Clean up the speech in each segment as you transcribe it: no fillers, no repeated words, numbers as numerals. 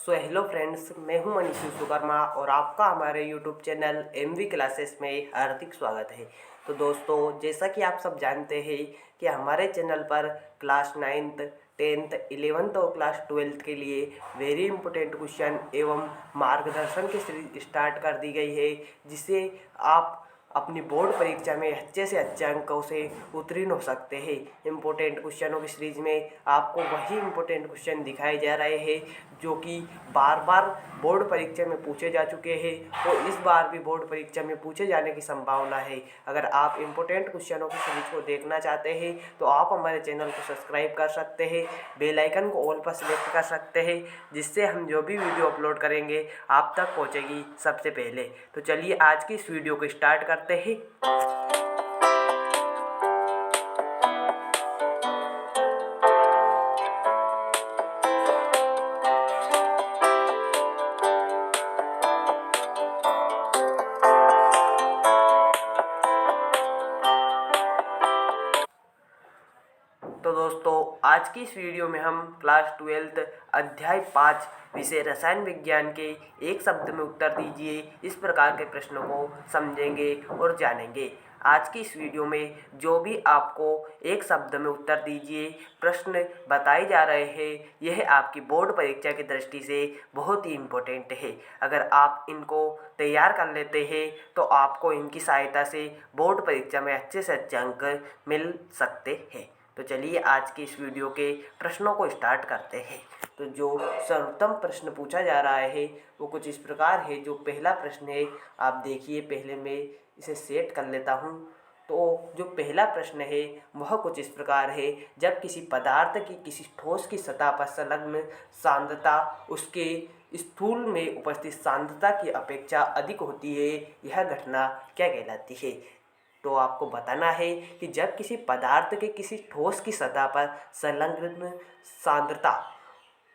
Hello friends, मैं हूं मनीष विश्वकर्मा और आपका हमारे यूट्यूब चैनल एमवी क्लासेस में हार्दिक स्वागत है। तो दोस्तों, जैसा कि आप सब जानते हैं कि हमारे चैनल पर क्लास 9th 10th 11th और क्लास 12th के लिए वेरी इंपॉर्टेंट क्वेश्चन एवं मार्गदर्शन की सीरीज स्टार्ट कर दी गई है, जिससे आप अपनी बोर्ड परीक्षा में अच्छे से अच्छे अंकों से उत्तीर्ण हो सकते हैं। इम्पोर्टेंट क्वेश्चनों की सीरीज में आपको वही इम्पोर्टेंट क्वेश्चन दिखाए जा रहे हैं जो कि बार बार बोर्ड परीक्षा में पूछे जा चुके हैं और इस बार भी बोर्ड परीक्षा में पूछे जाने की संभावना है। अगर आप इम्पोर्टेंट क्वेश्चनों की सीरीज को देखना चाहते हैं तो आप हमारे चैनल को सब्सक्राइब कर सकते हैं, बेल आइकन को ऑल पर सिलेक्ट कर सकते हैं, जिससे हम जो भी वीडियो अपलोड करेंगे आप तक पहुंचेगी सबसे पहले। तो चलिए आज की इस वीडियो को स्टार्ट करते हैं। तो दोस्तों, आज की इस वीडियो में हम क्लास 12th अध्याय 5 विषय रसायन विज्ञान के एक शब्द में उत्तर दीजिए इस प्रकार के प्रश्नों को समझेंगे और जानेंगे। आज की इस वीडियो में जो भी आपको एक शब्द में उत्तर दीजिए प्रश्न बताए जा रहे हैं, यह आपकी बोर्ड परीक्षा की दृष्टि से बहुत ही इम्पोर्टेंट है। अगर आप इनको तैयार कर लेते हैं तो आपको इनकी सहायता से बोर्ड परीक्षा में अच्छे से अच्छे अंक मिल सकते हैं। तो चलिए आज की इस वीडियो के प्रश्नों को स्टार्ट करते हैं। तो जो सर्वोत्तम प्रश्न पूछा जा रहा है वो कुछ इस प्रकार है। जो पहला प्रश्न है, आप देखिए, पहले मैं इसे सेट कर लेता हूँ। तो जो पहला प्रश्न है वह कुछ इस प्रकार है। जब किसी पदार्थ की किसी ठोस की सतह पर संलग्न सांद्रता उसके स्थूल में उपस्थित सांद्रता की अपेक्षा अधिक होती है, यह घटना क्या कहलाती है? तो आपको बताना है कि जब किसी पदार्थ के किसी ठोस की सतह पर संलग्न सांद्रता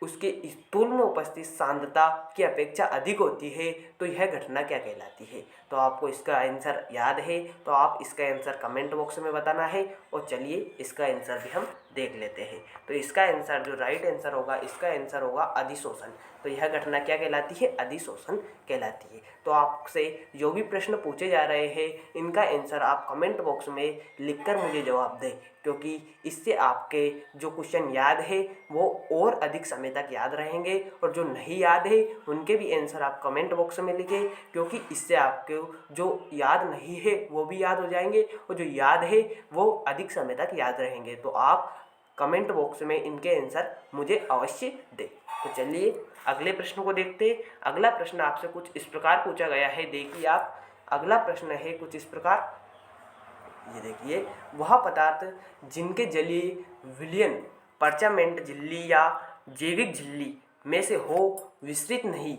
उसके स्थूल में उपस्थित सांद्रता की अपेक्षा अधिक होती है तो यह घटना क्या कहलाती है? तो आपको इसका आंसर याद है तो आप इसका आंसर कमेंट बॉक्स में बताना है। और चलिए इसका आंसर भी हम देख लेते हैं। तो इसका आंसर, जो राइट आंसर होगा, इसका आंसर होगा अधिशोषण। तो यह घटना क्या कहलाती है? अधिशोषण कहलाती है। तो आपसे जो भी प्रश्न पूछे जा रहे हैं इनका आंसर आप कमेंट बॉक्स में लिखकर मुझे जवाब दें, क्योंकि इससे आपके जो क्वेश्चन याद है वो और अधिक समय तक याद रहेंगे, और जो नहीं याद है उनके भी आंसर आप कमेंट बॉक्स में लिखें, क्योंकि इससे आपको जो याद नहीं है वो भी याद हो जाएंगे और जो याद है वो अधिक समय तक याद रहेंगे। तो आप कमेंट बॉक्स में इनके आंसर मुझे अवश्य दें। तो चलिए अगले प्रश्न को देखते हैं। अगला प्रश्न आपसे कुछ इस प्रकार पूछा गया है। देखिए आप, अगला प्रश्न है कुछ इस प्रकार। ये देखिए, वह पदार्थ जिनके जलीय विलयन परमामेंट झिल्ली या जैविक झिल्ली में से हो विस्तृत नहीं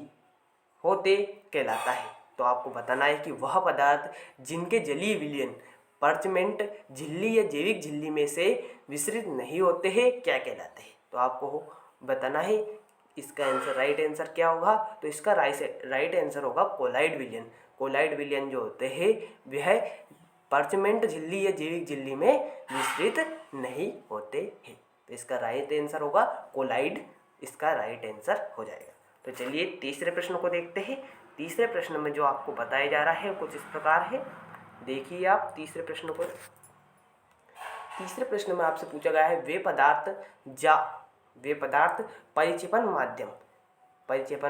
होते कहलाता है। तो आपको बताना है कि वह पदार्थ जिनके जलीय विलयन परमामेंट झिल्ली या जैविक झिल्ली में से विस्तृत नहीं होते हैं क्या कहलाते हैं? तो आपको बताना है इसका आंसर, राइट आंसर क्या होगा? तो इसका राइट आंसर होगा कोलाइड विलयन। कोलाइड विलयन जो होते हैं वह परमामेंट झिल्ली या जैविक झिल्ली में विस्तृत नहीं होते हैं। तो इसका राइट आंसर होगा कोलाइड, इसका राइट आंसर हो जाएगा। तो चलिए तीसरे प्रश्न को देखते हैं। तीसरे प्रश्न में जो आपको बताया जा रहा है कुछ इस प्रकार है। देखिए आप तीसरे प्रश्न को। तीसरे प्रश्न में आपसे पूछा गया है वे पदार्थ परिक्षेपण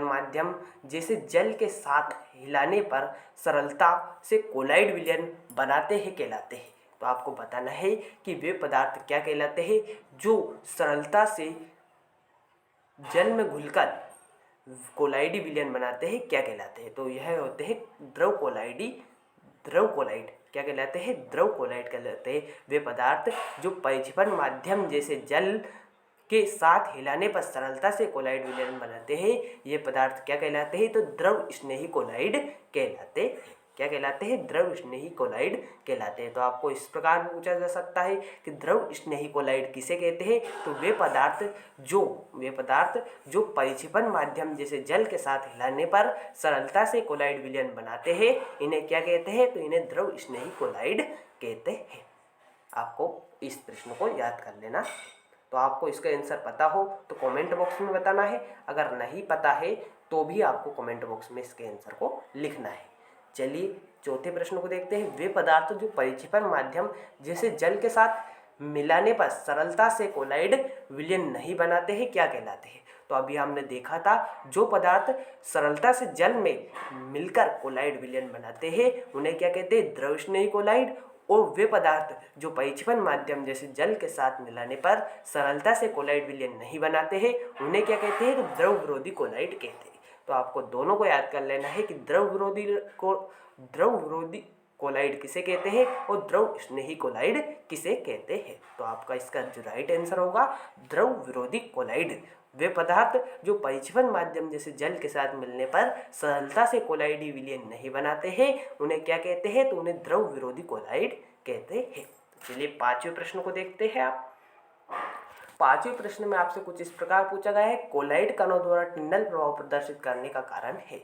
माध्यम जैसे जल के साथ हिलाने पर सरलता से कोलाइड विलयन बनाते हैं कहलाते हैं। तो आपको बताना है कि वे पदार्थ क्या कहलाते हैं जो सरलता से जल में घुलकर कोलाइडी विलयन बनाते हैं, क्या कहलाते हैं? तो यह होते हैं द्रव कोलाइड क्या कहलाते हैं? द्रव कोलाइड कहलाते हैं वे पदार्थ जो परिक्षेपण माध्यम जैसे जल के साथ हिलाने पर सरलता से कोलाइड विलयन बनाते हैं, ये पदार्थ क्या कहलाते हैं? तो द्रव स्नेही कोलाइड कहलाते हैं। क्या कहलाते हैं? द्रव स्नेही कोलाइड कहलाते हैं। तो आपको इस प्रकार पूछा जा सकता है कि द्रव स्नेही कोलाइड किसे कहते हैं? तो वे पदार्थ जो परिक्षेपण माध्यम जैसे जल के साथ हिलाने पर सरलता से कोलाइड विलयन बनाते हैं, इन्हें क्या कहते हैं? तो इन्हें द्रव स्नेही कोलाइड कहते हैं। आपको इस प्रश्न को याद कर लेना। तो तो आपको इसका आंसर पता हो तो कमेंट बॉक्स में बताना है, अगर नहीं पता है तो भी आपको कमेंट बॉक्स में इसके आंसर को लिखना है। चलिए चौथे प्रश्न को देखते हैं। वे पदार्थ जो परिक्षेपण माध्यम जैसे जल के साथ मिलाने पर सरलता से कोलाइड विलयन नहीं बनाते हैं क्या कहलाते हैं? तो अभी हमने देखा था जो पदार्थ सरलता से जल में मिलकर कोलाइड विलयन बनाते हैं उन्हें क्या कहते हैं? द्रव स्नेही कोलाइड। और वे पदार्थ जो परिक्षेपण माध्यम जैसे जल के साथ मिलाने पर सरलता से कोलाइड विलयन नहीं बनाते हैं उन्हें क्या कहते हैं? तो द्रव विरोधी कोलाइड कहते हैं। तो आपको दोनों को याद कर लेना है कि द्रव विरोधी कोलाइड किसे कहते हैं और द्रव स्नेही कोलाइड किसे कहते हैं? तो आपका इसका जो राइट आंसर होगा द्रव विरोधी कोलाइड। वे पदार्थ जो परिक्षेपण माध्यम जैसे जल के साथ मिलने पर सरलता से कोलाइडी विलयन नहीं बनाते हैं उन्हें क्या कहते हैं? तो उन्हें द्रव विरोधी कोलाइड कहते हैं। चलिए पांचवें प्रश्न को देखते हैं। आप पांचवें प्रश्न में आपसे कुछ इस प्रकार पूछा गया है, कोलाइड कणों द्वारा टिंडल प्रभाव प्रदर्शित करने का कारण है।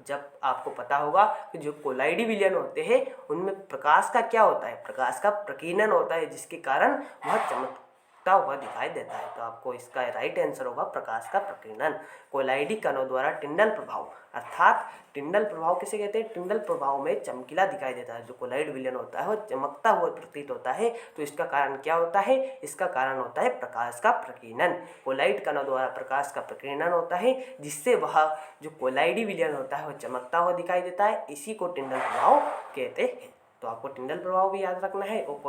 जब आपको पता होगा कि जो कोलाइडी विलयन होते हैं उनमें प्रकाश का क्या होता है? प्रकाश का प्रकीर्णन होता है जिसके कारण वह चमकता हुआ दिखाई देता है। तो आपको इसका राइट आंसर होगा प्रकाश का प्रकीर्णन। कोलाइडी कणों द्वारा टिंडल प्रभाव, अर्थात टिंडल प्रभाव किसे कहते हैं? टिंडल प्रभाव में चमकीला दिखाई देता है। जो कोलाइड विलयन होता है वो चमकता हुआ प्रतीत होता है। तो इसका कारण क्या होता है? इसका कारण होता है प्रकाश का प्रकीर्णन। कोलाइड कणों द्वारा प्रकाश का प्रकीर्णन होता है जिससे वह जो कोलाइडी विलयन होता है वह चमकता हुआ दिखाई देता है। इसी को टिंडल प्रभाव कहते हैं। तो आपको टिंडल प्रभाव भी याद रखना है। और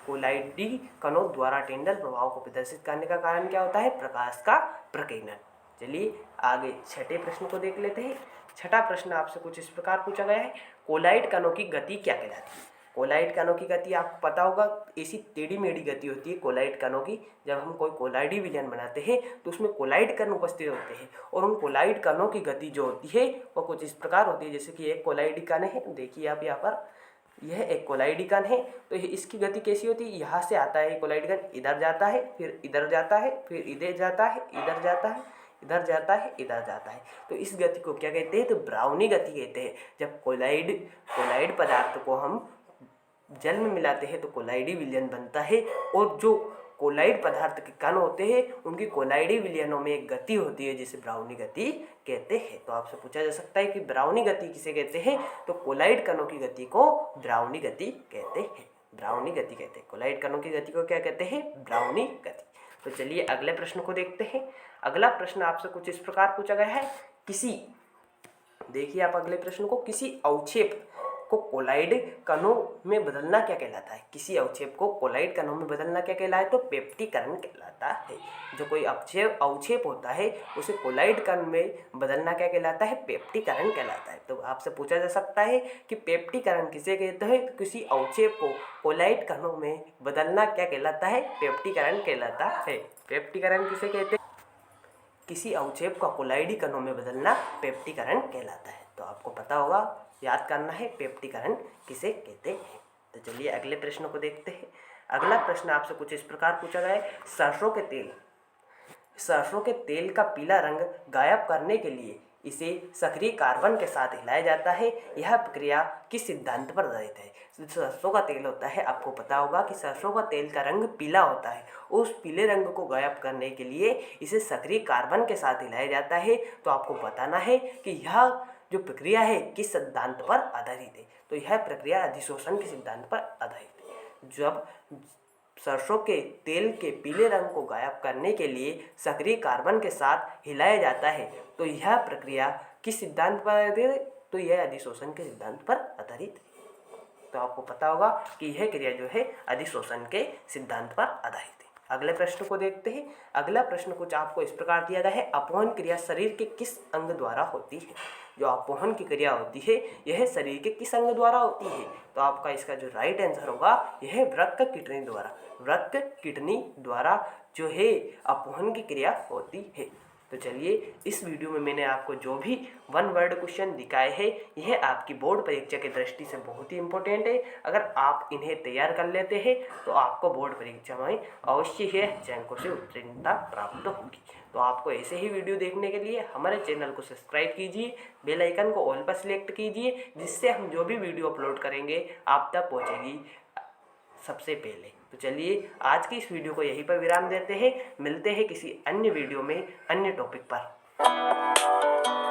कोलाइडी कणों द्वारा टिंडल प्रभाव को प्रदर्शित करने का कारण क्या होता है? प्रकाश का प्रकीर्णन। चलिए आगे छठे प्रश्न को देख लेते हैं। छठा प्रश्न आपसे कुछ इस प्रकार पूछा गया है, कोलाइड कणों की गति क्या कहलाती है? कोलाइड कणों की गति आपको पता होगा ऐसी टेढ़ी मेढ़ी गति होती है कोलाइड कणों की। जब हम कोई कोलाइडी विलयन बनाते हैं तो उसमें कोलाइड कण उपस्थित होते हैं और उन कोलाइड कणों की गति जो होती है वो कुछ इस प्रकार होती है। जैसे कि एक कोलाइडी कण है, देखिए आप यहाँ पर, यह एक कोलाइडी कण है। तो इसकी गति कैसी होती है? यहाँ से आता है कोलाइडी कण, इधर जाता है, फिर इधर जाता है, फिर इधर जाता है, इधर जाता है, इधर जाता है, इधर जाता है। तो इस गति को क्या कहते हैं? तो ब्राउनी गति कहते हैं। जब कोलाइड पदार्थ को हम जल में मिलाते हैं तो कोलाइडी विलयन बनता है। और जो कोलाइड पदार्थ के कण होते हैं उनकी कोलाइडी विलयनों में एक गति होती है जिसे ब्राउनी गति कहते हैं। तो आपसे पूछा जा सकता है कि ब्राउनी गति किसे कहते हैं? तो कोलाइड कणों की गति को ब्राउनी गति कहते हैं। ब्राउनी गति कहते हैं। कोलाइड कणों की गति को क्या कहते हैं? ब्राउनी गति। तो चलिए अगले प्रश्न को देखते हैं। अगला प्रश्न आपसे कुछ इस प्रकार पूछा गया है, देखिए आप अगले प्रश्न को, किसी अवक्षेप को कोलाइड कणों में बदलना क्या कहलाता है? किसी अवक्षेप को कोलाइड कणों में बदलना क्या कहलाता है? तो पेप्टीकरण कहलाता है। जो कोई अवक्षेप होता है उसे कोलाइड कण में बदलना क्या कहलाता है? पेप्टीकरण कहलाता है। तो आपसे पूछा जा सकता है कि पेप्टीकरण किसे कहते हैं? तो किसी अवक्षेप को कोलाइड कणों में बदलना क्या कहलाता है? पेप्टीकरण कहलाता है। पेप्टीकरण किसे कहते हैं? किसी अवक्षेप का कोलाइडी कणों में बदलना पेप्टीकरण कहलाता है। तो आपको पता होगा, याद करना है पेप्टीकरण किसे कहते हैं। तो चलिए अगले प्रश्न को देखते हैं। अगला प्रश्न आपसे कुछ इस प्रकार पूछा गया है, सरसों के तेल का पीला रंग गायब करने के लिए इसे सक्रिय कार्बन के साथ हिलाया जाता है। यह प्रक्रिया किस सिद्धांत पर आधारित है? सरसों का तेल होता है, आपको पता होगा कि सरसों का तेल का रंग पीला होता है। उस पीले रंग को गायब करने के लिए इसे सक्रिय कार्बन के साथ हिलाया जाता है। तो आपको बताना है कि यह जो प्रक्रिया है किस सिद्धांत पर आधारित है? तो यह प्रक्रिया अधिशोषण के सिद्धांत पर आधारित है। जब सरसों के तेल के पीले रंग को गायब करने के लिए सक्रिय कार्बन के साथ हिलाया जाता है तो यह प्रक्रिया किस सिद्धांत पर आधारित है? तो यह अधिशोषण के सिद्धांत पर आधारित है। तो आपको पता होगा कि यह क्रिया जो है अधिशोषण के सिद्धांत पर आधारित है। अगले प्रश्न को देखते हैं। अगला प्रश्न कुछ आपको इस प्रकार दिया गया है, अपवहन क्रिया शरीर के किस अंग द्वारा होती है? जो अपवहन की क्रिया होती है यह शरीर के किस अंग द्वारा होती है? तो आपका इसका जो राइट आंसर होगा यह वृक्क किडनी द्वारा। वृक्क किडनी द्वारा जो है अपवहन की क्रिया होती है। तो चलिए इस वीडियो में मैंने आपको जो भी वन वर्ड क्वेश्चन दिखाए हैं यह आपकी बोर्ड परीक्षा की दृष्टि से बहुत ही इंपॉर्टेंट है। अगर आप इन्हें तैयार कर लेते हैं तो आपको बोर्ड परीक्षा में अवश्य ही अंकों से उत्तीर्णता प्राप्त होगी। तो आपको ऐसे ही वीडियो देखने के लिए हमारे चैनल को सब्सक्राइब कीजिए, बेल आइकन को ऑल पर सिलेक्ट कीजिए, जिससे हम जो भी वीडियो अपलोड करेंगे आप तक पहुँचेगी सबसे पहले। तो चलिए आज की इस वीडियो को यहीं पर विराम देते हैं। मिलते हैं किसी अन्य वीडियो में अन्य टॉपिक पर।